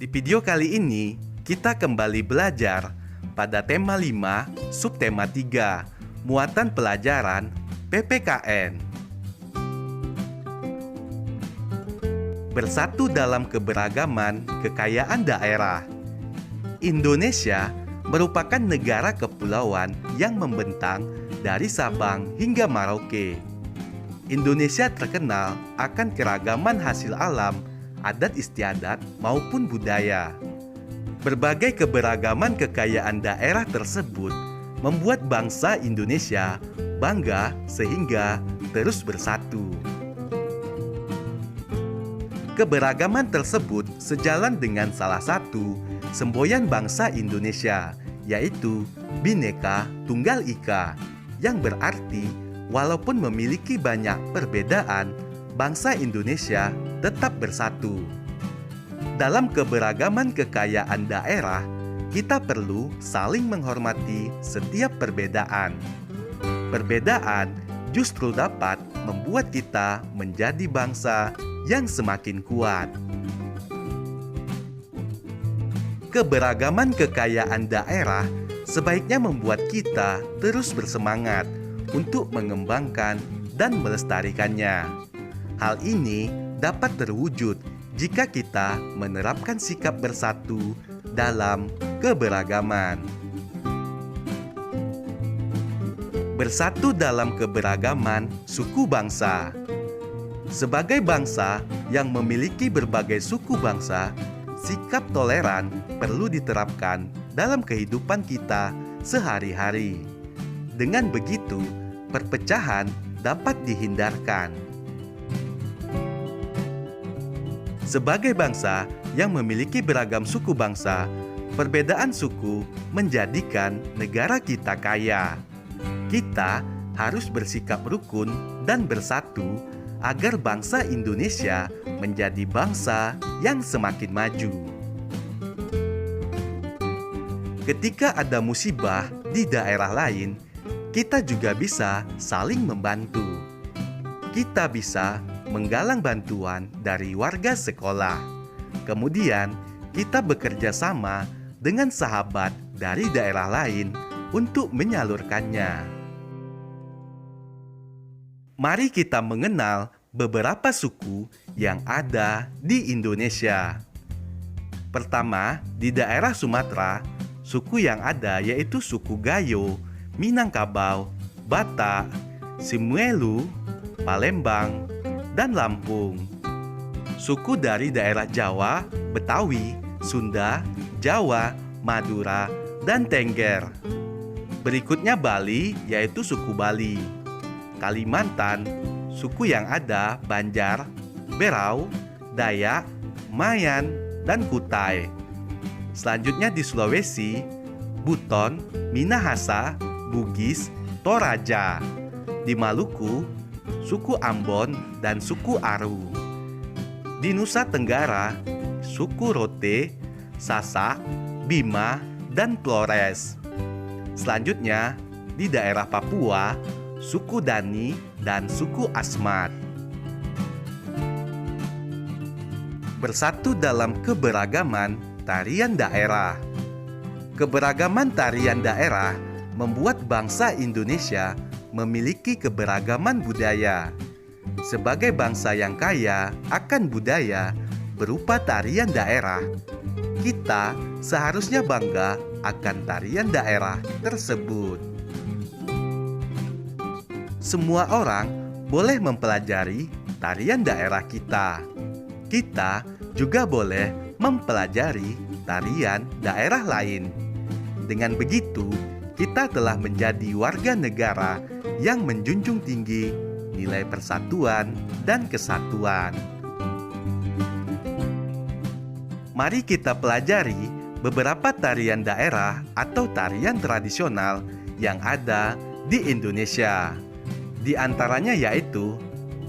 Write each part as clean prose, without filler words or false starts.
Di video kali ini, kita kembali belajar pada tema 5, subtema 3, muatan pelajaran PPKN. Bersatu dalam keberagaman kekayaan daerah. Indonesia merupakan negara kepulauan yang membentang dari Sabang hingga Merauke. Indonesia terkenal akan keragaman hasil alam, adat istiadat maupun budaya. Berbagai keberagaman kekayaan daerah tersebut membuat bangsa Indonesia bangga sehingga terus bersatu. Keberagaman tersebut sejalan dengan salah satu semboyan bangsa Indonesia, yaitu Bhinneka Tunggal Ika, yang berarti walaupun memiliki banyak perbedaan, bangsa Indonesia tetap bersatu. Dalam keberagaman kekayaan daerah, kita perlu saling menghormati setiap perbedaan. Perbedaan justru dapat membuat kita menjadi bangsa yang semakin kuat. Keberagaman kekayaan daerah sebaiknya membuat kita terus bersemangat untuk mengembangkan dan melestarikannya. Hal ini dapat terwujud jika kita menerapkan sikap bersatu dalam keberagaman. Bersatu dalam keberagaman suku bangsa. Sebagai bangsa yang memiliki berbagai suku bangsa, sikap toleran perlu diterapkan dalam kehidupan kita sehari-hari. Dengan begitu, perpecahan dapat dihindarkan. Sebagai bangsa yang memiliki beragam suku bangsa, perbedaan suku menjadikan negara kita kaya. Kita harus bersikap rukun dan bersatu agar bangsa Indonesia menjadi bangsa yang semakin maju. Ketika ada musibah di daerah lain, kita juga bisa saling membantu. Kita bisa menggalang bantuan dari warga sekolah. Kemudian, kita bekerja sama dengan sahabat dari daerah lain untuk menyalurkannya. Mari kita mengenal beberapa suku yang ada di Indonesia. Pertama, di daerah Sumatera, suku yang ada yaitu suku Gayo, Minangkabau, Batak, Simuelu, Palembang, dan Lampung. Suku dari daerah Jawa, Betawi, Sunda, Jawa, Madura, dan Tengger. Berikutnya Bali, yaitu suku Bali. Kalimantan, suku yang ada Banjar, Berau, Dayak, Mayan, dan Kutai. Selanjutnya di Sulawesi, Buton, Minahasa, Bugis, Toraja. Di Maluku, suku Ambon dan suku Aru. Di Nusa Tenggara, suku Rote, Sasak, Bima, dan Flores. Selanjutnya, di daerah Papua, suku Dani dan suku Asmat. Bersatu dalam keberagaman tarian daerah. Keberagaman tarian daerah membuat bangsa Indonesia memiliki keberagaman budaya. Sebagai bangsa yang kaya akan budaya berupa tarian daerah, kita seharusnya bangga akan tarian daerah tersebut. Semua orang boleh mempelajari tarian daerah kita. Kita juga boleh mempelajari tarian daerah lain. Dengan begitu, kita telah menjadi warga negara yang menjunjung tinggi nilai persatuan dan kesatuan. Mari kita pelajari beberapa tarian daerah atau tarian tradisional yang ada di Indonesia. Di antaranya yaitu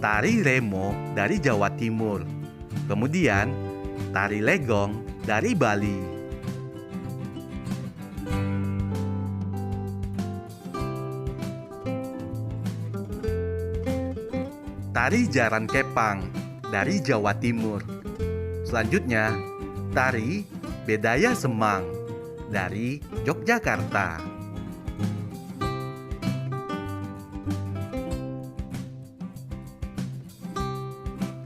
tari remo dari Jawa Timur, kemudian tari legong dari Bali, tari jaran kepang dari Jawa Timur. Selanjutnya, Tari Bedaya Semang dari Yogyakarta.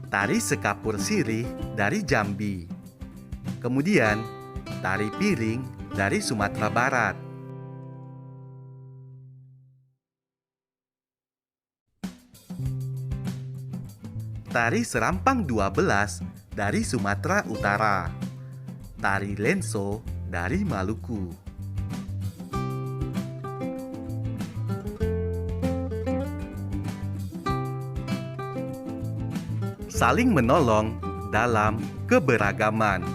Tari Sekapur Sirih dari Jambi. Kemudian, tari piring dari Sumatera Barat. Tari Serampang 12 dari Sumatera Utara. Tari Lenso dari Maluku. Saling menolong dalam keberagaman.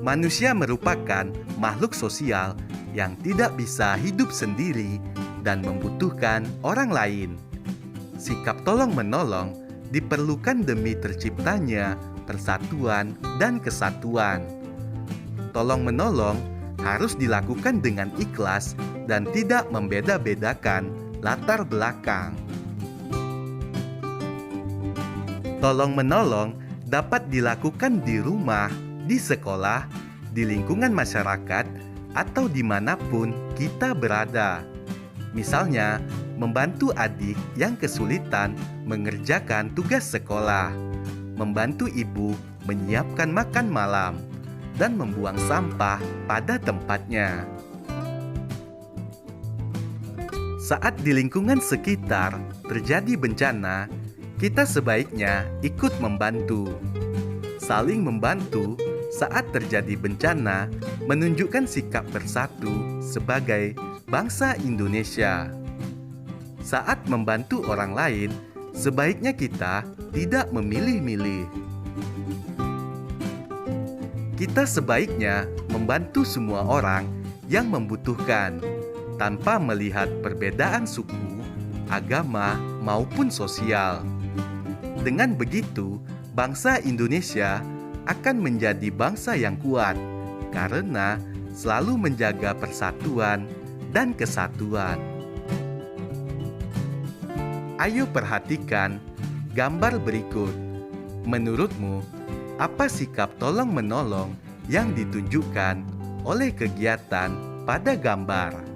Manusia merupakan makhluk sosial yang tidak bisa hidup sendiri dan membutuhkan orang lain. Sikap tolong-menolong diperlukan demi terciptanya persatuan dan kesatuan. Tolong-menolong harus dilakukan dengan ikhlas dan tidak membeda-bedakan latar belakang. Tolong-menolong dapat dilakukan di rumah, di sekolah, di lingkungan masyarakat, atau dimanapun kita berada. Misalnya, membantu adik yang kesulitan mengerjakan tugas sekolah, membantu ibu menyiapkan makan malam, dan membuang sampah pada tempatnya. Saat di lingkungan sekitar terjadi bencana, kita sebaiknya ikut membantu. Saling membantu saat terjadi bencana menunjukkan sikap bersatu sebagai bangsa Indonesia. Saat membantu orang lain, sebaiknya kita tidak memilih-milih. Kita sebaiknya membantu semua orang yang membutuhkan, tanpa melihat perbedaan suku, agama, maupun sosial. Dengan begitu, bangsa Indonesia akan menjadi bangsa yang kuat karena selalu menjaga persatuan dan kesatuan. Ayo perhatikan gambar berikut. Menurutmu, apa sikap tolong-menolong yang ditunjukkan oleh kegiatan pada gambar?